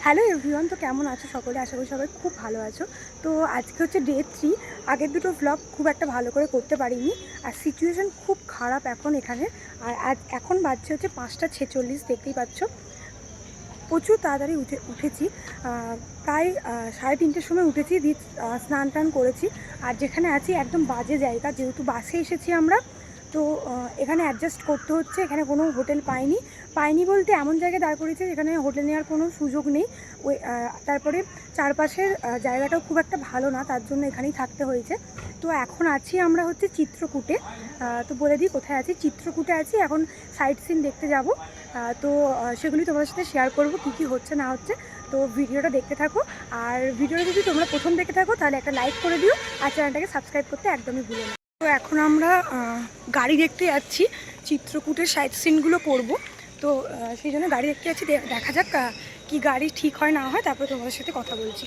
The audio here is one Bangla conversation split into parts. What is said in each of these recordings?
হ্যালো এভরিওয়ান, তো কেমন আছো সকলে? আশা করি সবাই খুব ভালো আছো। তো আজকে হচ্ছে ডে 3। আগের দুটো ভ্লগ খুব একটা ভালো করে করতে পারিনি, আর সিচুয়েশান খুব খারাপ এখন এখানে। আর এখন বাজছে হচ্ছে 5টা 46, দেখতেই পাচ্ছ। প্রচুর তাড়াতাড়ি উঠেছি, প্রায় 3:30-র সময় উঠেছি, দিয়ে স্নান টান করেছি। আর যেখানে আছি একদম বাজে জায়গা, যেহেতু বাসে এসেছি আমরা, তো এখানে অ্যাডজাস্ট করতে হচ্ছে। এখানে কোনো হোটেল পাইনি বলতে এমন জায়গায় দাঁড় করেছে যেখানে হোটেল নেওয়ার কোনো সুযোগ নেই। ওই তারপরে চারপাশের জায়গাটাও খুব একটা ভালো না, তার জন্য এখানেই থাকতে হয়েছে। তো এখন আছি আমরা হচ্ছে চিত্রকূটে। তো বলে দিই কোথায় আছি। চিত্রকূটে আছি এখন, সাইট সিন দেখতে যাব। তো সেগুলি তোমাদের সাথে শেয়ার করব, কী হচ্ছে না হচ্ছে। তো ভিডিওটা দেখতে থাকো। আর ভিডিওটা যদি তোমরা প্রথম দেখে থাকো তাহলে একটা লাইক করে দিও, আর চ্যানেলটাকে সাবস্ক্রাইব করতে একদমই ভুলো না। তো এখন আমরা গাড়ি দেখতে যাচ্ছি, চিত্রকূটের সাইট সিনগুলো করব। তো সেই জন্য গাড়ি দেখতে যাচ্ছি, দেখা যাক কি গাড়ি ঠিক হয় না হয়, তারপরে তোমাদের সাথে কথা বলছি।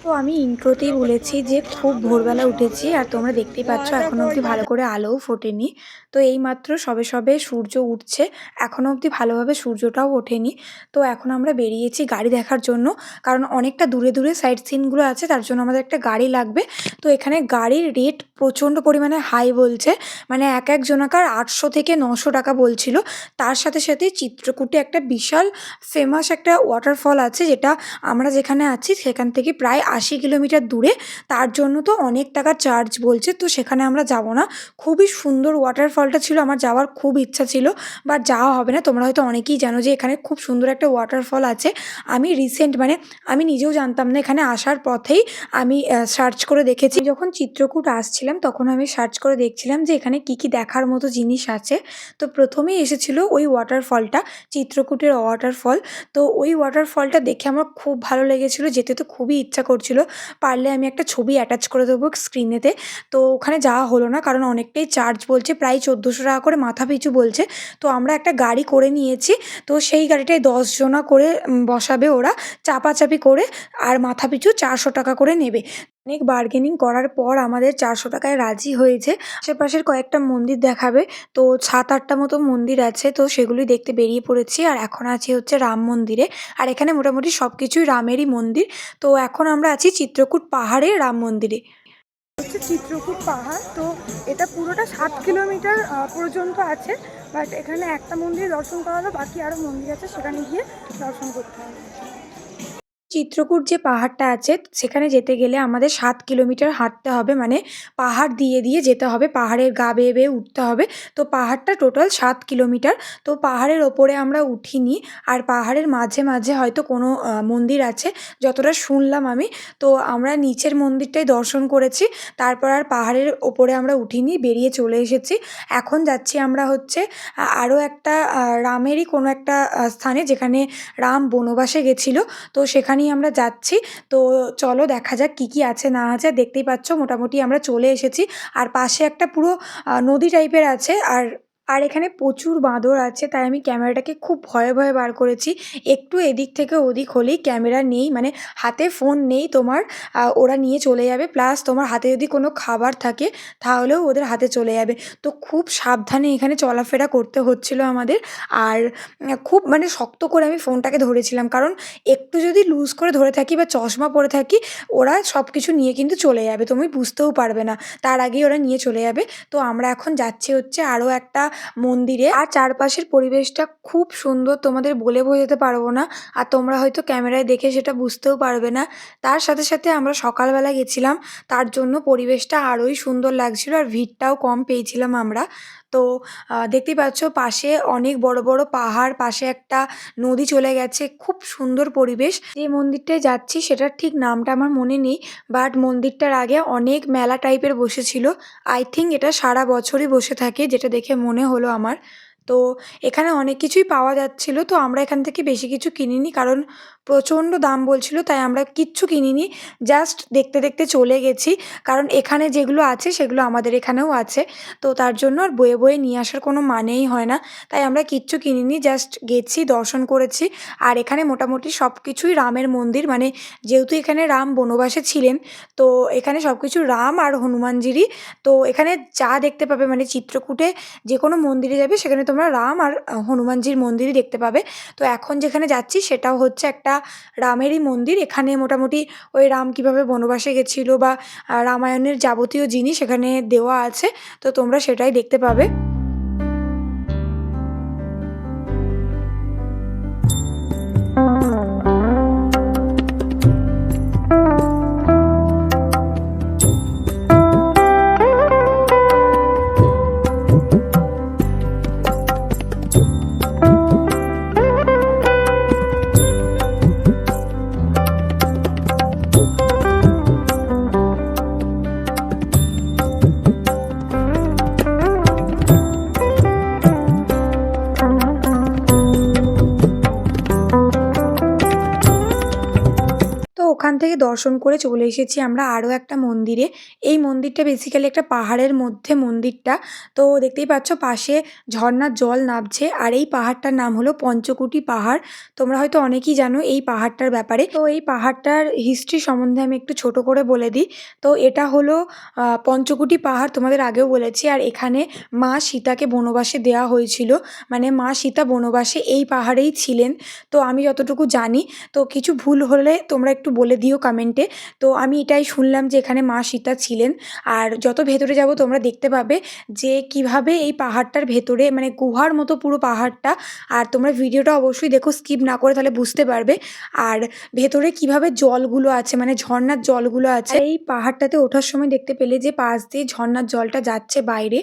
তো আমি ইন্ট্রোতেই বলেছি যে খুব ভোরবেলা উঠেছি, আর তোমরা দেখতেই পাচ্ছ এখনো অবধি ভালো করে আলোও ফোটেনি। তো এইমাত্র সবে সবে সূর্য উঠছে, এখনো অবধি ভালোভাবে সূর্যটাও ওঠেনি। তো এখন আমরা বেরিয়েছি গাড়ি দেখার জন্য, কারণ অনেকটা দূরে দূরে সাইট সিনগুলো আছে, তার জন্য আমাদের একটা গাড়ি লাগবে। তো এখানে গাড়ির রেট প্রচণ্ড পরিমাণে হাই বলছে, মানে এক জনাকার 800 থেকে 900 টাকা বলছিল। তার সাথে সাথে চিত্রকূটে একটা বিশাল ফেমাস একটা ওয়াটারফল আছে, যেটা আমরা যেখানে আছি সেখান থেকে প্রায় 80 কিলোমিটার দূরে। তার জন্য তো অনেক টাকা চার্জ বলছে, তো সেখানে আমরা যাব না। খুবই সুন্দর ওয়াটারফলটা ছিল, আমার যাওয়ার খুব ইচ্ছা ছিল, বাট যাওয়া হবে না। তোমরা হয়তো অনেকেই জানো যে এখানে খুব সুন্দর একটা ওয়াটারফল আছে। আমি রিসেন্ট, মানে আমি নিজেও জানতাম না, এখানে আসার পথেই আমি সার্চ করে দেখেছি। যখন চিত্রকূট আসছিলাম তখন আমি সার্চ করে দেখছিলাম যে এখানে কি কি দেখার মতো জিনিস আছে। তো প্রথমেই এসেছিল ওই ওয়াটারফলটা, চিত্রকূটের ওয়াটারফল। তো ওই ওয়াটারফলটা দেখে আমার খুব ভালো লেগেছিলো, যেতে তো খুবই ইচ্ছা করছিল। পারলে আমি একটা ছবি অ্যাটাচ করে দেবো স্ক্রিনেতে। তো ওখানে যাওয়া হলো না, কারণ অনেকটাই চার্জ বলছে, প্রায় 1400 টাকা করে মাথা পিছু বলছে। তো আমরা একটা গাড়ি করে নিয়েছি, তো সেই গাড়িটায় 10 জনা করে বসাবে ওরা, চাপাচাপি করে, আর মাথা পিছু 400 টাকা করে নেবে। অনেক বার্গেনিং করার পর আমাদের 400 টাকায় রাজি হয়েছে। আশেপাশের কয়েকটা মন্দির দেখাবে, তো 7-8টা মতো মন্দির আছে, তো সেগুলি দেখতে বেরিয়ে পড়েছি। আর এখন আছি হচ্ছে রাম মন্দিরে, আর এখানে মোটামুটি সব কিছুই রামেরই মন্দির। তো এখন আমরা আছি চিত্রকূট পাহাড়ে রাম মন্দিরে। হচ্ছে চিত্রকূট পাহাড়, তো এটা পুরোটা 7 কিলোমিটার পর্যন্ত আছে। বাট এখানে একটা মন্দির দর্শন করা হলো, বাকি আরও মন্দির আছে, সেখানে গিয়ে দর্শন করতে হবে। চিত্রকূট যে পাহাড়টা আছে সেখানে যেতে গেলে আমাদের 7 কিলোমিটার হাঁটতে হবে, মানে পাহাড় দিয়ে দিয়ে যেতে হবে, পাহাড়ের গা বেয়ে বেয়ে উঠতে হবে। তো পাহাড়টা টোটাল 7 কিলোমিটার। তো পাহাড়ের ওপরে আমরা উঠিনি, আর পাহাড়ের মাঝে মাঝে হয়তো কোনো মন্দির আছে, যতটা শুনলাম আমি। তো আমরা নিচের মন্দিরটাই দর্শন করেছি, তারপর আর পাহাড়ের ওপরে আমরা উঠিনি, বেরিয়ে চলে এসেছি। এখন যাচ্ছি আমরা হচ্ছে আরও একটা রামেরই কোনো একটা স্থানে, যেখানে রাম বনবাসে গেছিলো। তো সেখানেই আমরা যাচ্ছি। তো চলো দেখা যাক কী কী আছে না আছে। দেখতেই পাচ্ছ মোটামুটি আমরা চলে এসেছি, আর পাশে একটা পুরো নদী টাইপের আছে। আর এখানে প্রচুর বাঁদর আছে, তাই আমি ক্যামেরাটাকে খুব ভয়ে ভয়ে বার করেছি। একটু এদিক থেকে ওদিক হলেই ক্যামেরা নেই, মানে হাতে ফোন নেই তোমার, ওরা নিয়ে চলে যাবে। প্লাস তোমার হাতে যদি কোনো খাবার থাকে তাহলেও ওদের হাতে চলে যাবে। তো খুব সাবধানে এখানে চলাফেরা করতে হচ্ছিলো আমাদের। আর খুব মানে শক্ত করে আমি ফোনটাকে ধরেছিলাম, কারণ একটু যদি লুজ করে ধরে থাকি বা চশমা পরে থাকি, ওরা সব কিছু নিয়ে কিন্তু চলে যাবে, তুমি বুঝতেও পারবে না, তার আগেই ওরা নিয়ে চলে যাবে। তো আমরা এখন যাচ্ছি হচ্ছে আরও একটা মন্দিরে, আর চারপাশের পরিবেশটা খুব সুন্দর, তোমাদের বলে বোঝাতে পারবো না, আর তোমরা হয়তো ক্যামেরায় দেখে সেটা বুঝতেও পারবে না। তার সাথে সাথে আমরা সকালবেলা গেছিলাম, তার জন্য পরিবেশটা আরোই সুন্দর লাগছিল, আর ভিড়টাও কম পেয়েছিলাম আমরা। তো দেখতেই পাচ্ছ পাশে অনেক বড় বড় পাহাড়, পাশে একটা নদী চলে গেছে, খুব সুন্দর পরিবেশ। যে মন্দিরটায় যাচ্ছি সেটার ঠিক নামটা আমার মনে নেই, বাট মন্দিরটার আগে অনেক মেলা টাইপের বসেছিল। আই থিঙ্ক এটা সারা বছরই বসে থাকে, যেটা দেখে মনে হলো আমার। তো এখানে অনেক কিছুই পাওয়া যাচ্ছিল, তো আমরা এখান থেকে বেশি কিছু কিনিনি, কারণ প্রচণ্ড দাম বলছিল, তাই আমরা কিচ্ছু কিনিনি, জাস্ট দেখতে দেখতে চলে গেছি। কারণ এখানে যেগুলো আছে সেগুলো আমাদের এখানেও আছে, তো তার জন্য আর বয়ে বয়ে নিয়ে আসার কোনো মানেই হয় না। তাই আমরা কিচ্ছু কিনিনি, জাস্ট গেছি, দর্শন করেছি। আর এখানে মোটামুটি সব কিছুই রামের মন্দির, মানে যেহেতু এখানে রাম বনবাসে ছিলেন, তো এখানে সব কিছু রাম আর হনুমানজিরই। তো এখানে যা দেখতে পাবে, মানে চিত্রকূটে যে কোনো মন্দিরে যাবে সেখানে তোমরা তোমরা রাম আর হনুমানজির মন্দিরই দেখতে পাবে। তো এখন যেখানে যাচ্ছি সেটাও হচ্ছে একটা রামেরই মন্দির। এখানে মোটামুটি ওই রাম কীভাবে বনবাসে গেছিলো বা রামায়ণের যাবতীয় জিনিস এখানে দেওয়া আছে, তো তোমরা সেটাই দেখতে পাবে। তো ওখান থেকে দর্শন করে চলে এসেছি আমরা আরও একটা মন্দিরে। এই মন্দিরটা বেসিক্যালি একটা পাহাড়ের মধ্যে মন্দিরটা। তো দেখতেই পাচ্ছ পাশে ঝর্ণার জল নামছে, আর এই পাহাড়টার নাম হলো পঞ্চকুটি পাহাড়। তোমরা হয়তো অনেকেই জানো এই পাহাড়টার ব্যাপারে। তো এই পাহাড়টার হিস্ট্রি সম্বন্ধে আমি একটু ছোট করে বলে দিই। তো এটা হলো পঞ্চকুটি পাহাড়, তোমাদের আগেও বলেছি। আর এখানে মা সীতাকে বনবাসে দেওয়া হয়েছিল, মানে মা সীতা বনবাসে এই পাহাড়েই ছিলেন। তো আমি যতটুকু জানি, তো কিছু ভুল হলে তোমরা একটু বলে দিও কমেন্টে। তো আমি এটাই শুনলাম যে এখানে মা সীতা ছিলেন। আর যত ভেতরে যাব তোমরা দেখতে পাবে যে কিভাবে এই পাহাড়টার ভেতরে মানে গুহার মতো পুরো পাহাড়টা। আর তোমরা ভিডিওটা অবশ্যই দেখো, স্কিপ না করে, তাহলে বুঝতে পারবে। আর ভেতরে কিভাবে জলগুলো আছে, মানে ঝর্ণার জলগুলো আছে। এই পাহাড়টাতে ওঠার সময় দেখতে পেলে যে পাশ দিয়ে ঝর্ণার জলটা যাচ্ছে বাইরে।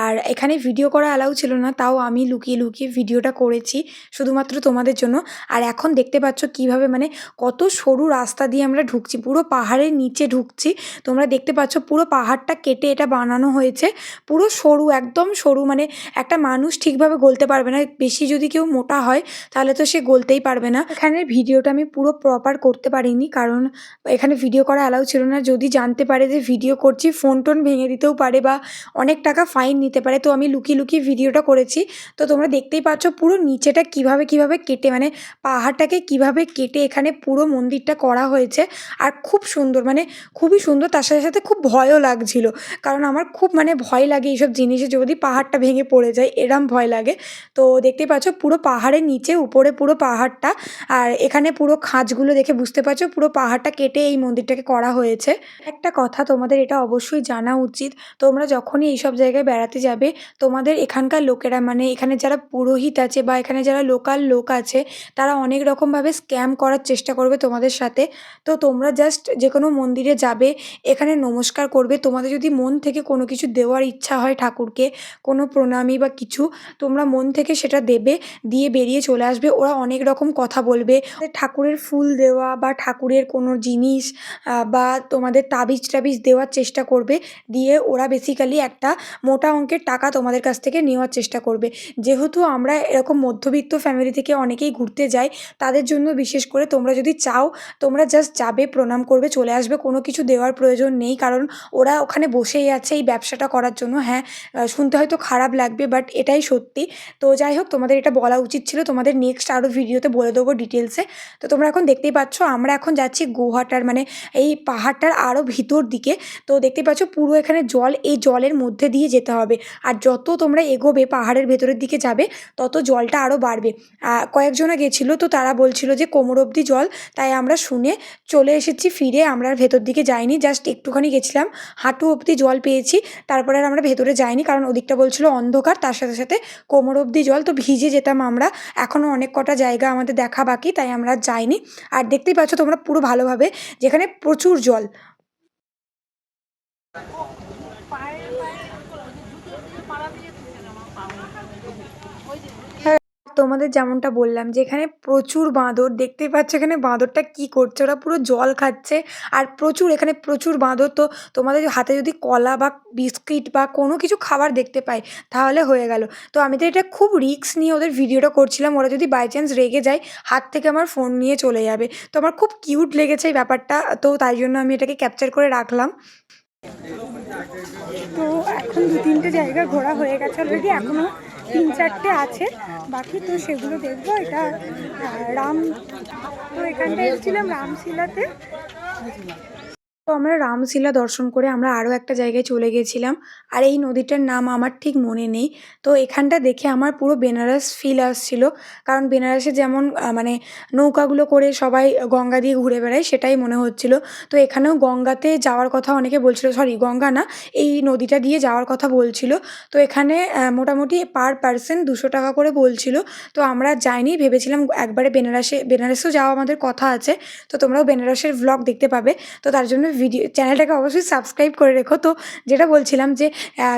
আর এখানে ভিডিও করা অ্যালাউ ছিল না, তাও আমি লুকিয়ে লুকিয়ে ভিডিওটা করেছি শুধুমাত্র তোমাদের জন্য। আর এখন দেখতে পাচ্ছ কিভাবে মানে কত সরু রাস্তা দিয়ে আমরা ঢুকছি, পুরো পাহাড়ের নিচে ঢুকছি। তোমরা দেখতে পাচ্ছ পুরো পাহাড়টা কেটে এটা বানানো হয়েছে, পুরো সরু, একদম সরু, মানে একটা মানুষ ঠিকভাবে গলতে পারবে না। বেশি যদি কেউ মোটা হয় তাহলে তো সে গলতেই পারবে না। এখানে ভিডিওটা আমি পুরো প্রপার করতে পারিনি, কারণ এখানে ভিডিও করা অ্যালাউ ছিল না। যদি জানতে পারে যে ভিডিও করছি, ফোন টোন ভেঙে দিতেও পারে বা অনেক টাকা ফাইন নিতে পারে। তো আমি লুকিয়ে লুকিয়ে ভিডিওটা করেছি। তো তোমরা দেখতেই পাচ্ছ পুরো নিচেটা কিভাবে কিভাবে কেটে, মানে পাহাড়টাকে কিভাবে কেটে এখানে পুরো মন্দিরটা করা হয়েছে। আর খুব সুন্দর, মানে খুবই সুন্দর। তার সাথে সাথে খুব ভয়ও লাগছিল, কারণ আমার খুব মানে ভয় লাগে এইসব জিনিসে, যদি পাহাড়টা ভেঙে পড়ে যায় এরম ভয় লাগে। তো দেখতেই পাচ্ছ পুরো পাহাড়ের নিচে, উপরে পুরো পাহাড়টা। আর এখানে পুরো খাঁজগুলো দেখে বুঝতে পারছো পুরো পাহাড়টা কেটে এই মন্দিরটাকে করা হয়েছে। একটা কথা তোমাদের এটা অবশ্যই জানা উচিত, তোমরা যখনই এইসব জায়গায় বেড়াতে যাবে, তোমাদের এখানকার লোকেরা, মানে এখানে যারা পুরোহিত আছে বা এখানে যারা লোকাল লোক আছে, তারা অনেক রকমভাবে স্ক্যাম করার চেষ্টা করবে তোমাদের সাথে। তো তোমরা জাস্ট যে কোনো মন্দিরে যাবে, এখানে নমস্কার করবে। তোমাদের যদি মন থেকে কোনো কিছু দেওয়ার ইচ্ছা হয় ঠাকুরকে, কোনো প্রণামী বা কিছু, তোমরা মন থেকে সেটা দেবে, দিয়ে বেরিয়ে চলে আসবে। ওরা অনেক রকম কথা বলবে, ঠাকুরের ফুল দেওয়া বা ঠাকুরের কোনো জিনিস বা তোমাদের তাবিজ টাবিজ দেওয়ার চেষ্টা করবে। দিয়ে ওরা বেসিক্যালি একটা মোটা অঙ্কের টাকা তোমাদের কাছ থেকে নেওয়ার চেষ্টা করবে। যেহেতু আমরা এরকম মধ্যবিত্ত ফ্যামিলি থেকে অনেকেই ঘুরতে যাই, তাদের জন্য বিশেষ করে তোমরা যদি চাও, তোমরা জাস্ট যাবে, প্রণাম করবে, চলে আসবে। কোনো কিছু দেওয়ার প্রয়োজন নেই, কারণ ওরা ওখানে বসেই আছে এই ব্যবসাটা করার জন্য। হ্যাঁ, শুনতে হয়তো খারাপ লাগবে, বাট এটাই সত্যি। তো যাই হোক, তোমাদের এটা বলা উচিত ছিল। তোমাদের নেক্সট আরও ভিডিওতে বলে দেবো ডিটেলসে। তো তোমরা এখন দেখতেই পাচ্ছ আমরা এখন যাচ্ছি গুহাটার, মানে এই পাহাড়টার আরও ভিতর দিকে। তো দেখতেই পাচ্ছ পুরো এখানে জল, এই জলের মধ্যে দিয়ে যেতে হবে। আর যত তোমরা এগোবে পাহাড়ের ভেতরের দিকে যাবে, তত জলটা আরও বাড়বে। কয়েকজনা গেছিলো, তো তারা বলছিল যে কোমর অবধি জল। তাই আমরা শুনে চলে এসেছি ফিরে। আমরা আর ভেতর দিকে যাইনি, জাস্ট একটুখানি গেছিলাম, হাঁটু অবধি জল পেয়েছি। তারপরে আর আমরা ভেতরে যাইনি, কারণ ওদিকটা বলছিল অন্ধকার, তার সাথে সাথে কোমর অবধি জল, তো ভিজে যেতাম আমরা। এখনও অনেক কটা জায়গা আমাদের দেখা বাকি, তাই আমরা আর যাইনি। আর দেখতেই পাচ্ছ তোমরা পুরো ভালোভাবে, যেখানে প্রচুর জল। তোমাদের যেমনটা বললাম যে এখানে প্রচুর বাঁদর, দেখতেই পাচ্ছ এখানে বাঁদরটা কী করছে, ওরা পুরো জল খাচ্ছে। আর প্রচুর, এখানে প্রচুর বাঁদর। তো তোমাদের হাতে যদি কলা বা বিস্কিট বা কোনো কিছু খাবার দেখতে পাই, তাহলে হয়ে গেল। তো আমি তো এটা খুব রিস্ক নিয়ে ওদের ভিডিওটা করছিলাম, ওরা যদি বাই চান্স রেগে যায়, হাত থেকে আমার ফোন নিয়ে চলে যাবে। তো আমার খুব কিউট লেগেছে এই ব্যাপারটা, তো তাই জন্য আমি এটাকে ক্যাপচার করে রাখলাম। তো এখন 2-3টে জায়গা ঘোরা হয়ে গেছে অলরেডি, এখনও 3-4টে আছে বাকি। তো সেগুলো দেখবো। এটা রাম, তো এখানটা এসেছিলাম রামশিলাতে। তো আমরা রামশিলা দর্শন করে আমরা আরও একটা জায়গায় চলে গেছিলাম। আর এই নদীটার নাম আমার ঠিক মনে নেই। তো এখানটা দেখে আমার পুরো বেনারস ফিল আসছিল। কারণ বেনারসে যেমন মানে নৌকাগুলো করে সবাই গঙ্গা দিয়ে ঘুরে বেড়ায় সেটাই মনে হচ্ছিল। তো এখানেও গঙ্গাতে যাওয়ার কথা অনেকে বলছিল, সরি গঙ্গা না, এই নদীটা দিয়ে যাওয়ার কথা বলছিল। তো এখানে মোটামুটি পার পারসন 200 টাকা করে বলছিল। তো আমরা যাইনি, ভেবেছিলাম একবারে বেনারসেও যাওয়া আমাদের কথা আছে। তো তোমরাও বেনারসের ভ্লগ দেখতে পাবে। তো তার জন্য চ্যানেলটাকে অবশ্যই সাবস্ক্রাইব করে রেখো। তো যেটা বলছিলাম যে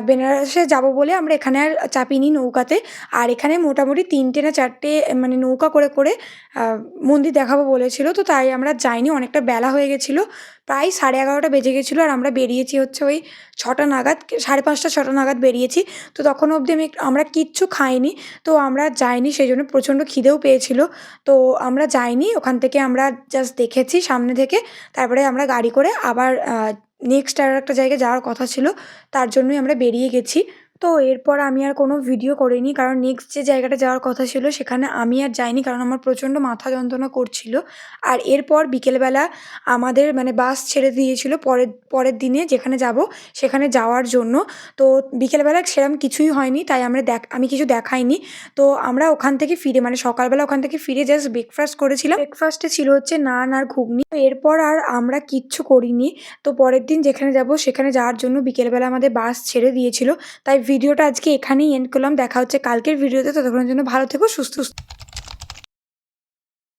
বেনারসে যাবো বলে আমরা এখানে আর চাপিনি নৌকাতে। আর এখানে মোটামুটি 3টে না 4টে মানে নৌকা করে করে মন্দির দেখাবো বলেছিল। তো তাই আমরা যাইনি, অনেকটা বেলা হয়ে গেছিলো, প্রায় 11:30 বেজে গেছিলো। আর আমরা বেরিয়েছি হচ্ছে ওই 6টা নাগাদ, 5:30 6টা নাগাদ বেরিয়েছি। তো তখনও অবধি আমরা কিচ্ছু খাইনি। তো আমরা যাইনি, সেই জন্য প্রচণ্ড খিদেও পেয়েছিল। তো আমরা যাইনি, ওখান থেকে আমরা জাস্ট দেখেছি সামনে থেকে। তারপরে আমরা গাড়ি করে আবার নেক্সট আর একটা জায়গায় যাওয়ার কথা ছিল, তার জন্যই আমরা বেরিয়ে গেছি। তো এরপর আমি আর কোনো ভিডিও করিনি, কারণ নেক্সট যে জায়গাটা যাওয়ার কথা ছিল সেখানে আমি আর যাইনি, কারণ আমার প্রচণ্ড মাথা যন্ত্রণা করছিল। আর এরপর বিকেলবেলা আমাদের মানে বাস ছেড়ে দিয়েছিল পরের দিনে যেখানে যাব সেখানে যাওয়ার জন্য। তো বিকেলবেলা সেরকম কিছুই হয়নি, তাই আমি কিছু দেখাইনি। তো আমরা ওখান থেকে ফিরে মানে সকালবেলা ওখান থেকে ফিরে জাস্ট ব্রেকফাস্ট করেছিলাম। ব্রেকফাস্টে ছিল হচ্ছে নান আর ঘুগনি। তো এরপর আর আমরা কিচ্ছু করিনি। তো পরের দিন যেখানে যাব সেখানে যাওয়ার জন্য বিকেলবেলা আমাদের বাস ছেড়ে দিয়েছিল। তাই ভিডিওটা আজকে এখানেই এন্ড করলাম। দেখা হচ্ছে কালকের ভিডিওতে। ততক্ষণের জন্য ভালো থেকো, সুস্থ।